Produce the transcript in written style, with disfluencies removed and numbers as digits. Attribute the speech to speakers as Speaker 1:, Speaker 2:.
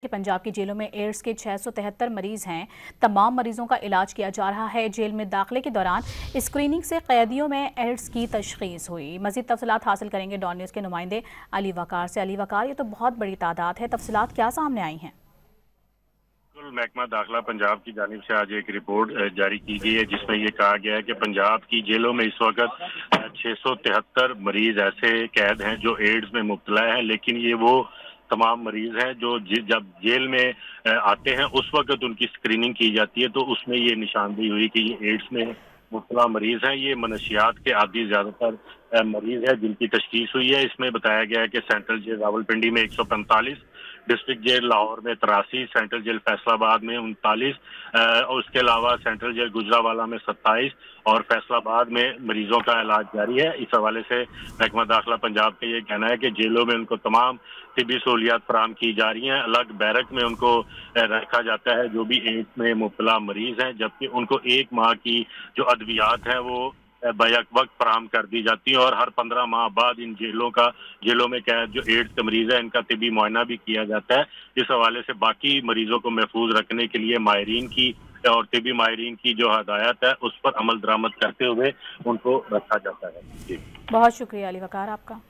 Speaker 1: कि पंजाब की जेलों में एड्स के 673 मरीज हैं। तमाम मरीजों का इलाज किया जा रहा है। जेल में दाखिले के दौरान स्क्रीनिंग से कैदियों में एड्स की तशखीस हुई। मजीद तफसीलात हासिल करेंगे डॉन न्यूज़ के नुमाइंदे अली वकार से। अली वकार, ये तो बहुत बड़ी तादाद है, तफसीलात क्या सामने आई हैं?
Speaker 2: महकमा दाखिला पंजाब की जानिब से आज एक रिपोर्ट जारी की गई है जिसमें ये कहा गया है कि पंजाब की जेलों में इस वक्त 673 मरीज ऐसे कैद हैं जो एड्स में मुब्तला हैं, लेकिन ये वो तमाम मरीज हैं जो जब जेल में आते हैं उस वक्त उनकी स्क्रीनिंग की जाती है तो उसमें ये निशानदेही हुई कि ये एड्स में मुब्तला मरीज हैं। ये मनशियात के आदि ज्यादातर मरीज है जिनकी तशखीस हुई है। इसमें बताया गया है कि सेंट्रल जेल रावलपिंडी में 145, डिस्ट्रिक्ट जेल लाहौर में 83, सेंट्रल जेल फैसलाबाद में 39 और उसके अलावा सेंट्रल जेल गुजरावाला में 27 और फैसलाबाद में मरीजों का इलाज जारी है। इस हवाले से महकमा दाखिला पंजाब का ये कहना है कि जेलों में उनको तमाम तिबी सहूलियात फराम की जा रही हैं। अलग बैरक में उनको रखा जाता है जो भी एड्स में मुब्तला मरीज हैं, जबकि उनको 1 माह की जो अद्वियात है वो बैक वक्त फराम कर दी जाती है और हर 15 माह बाद इन जेलों में कैद जो एड्स के मरीज है इनका तिबी मुआयना भी किया जाता है। इस हवाले से बाकी मरीजों को महफूज रखने के लिए माहिरीन की और तिबी माहिरीन की जो हदायत है उस पर अमल दरामद करते हुए उनको रखा जाता है। जी,
Speaker 1: बहुत शुक्रिया अली वकार आपका।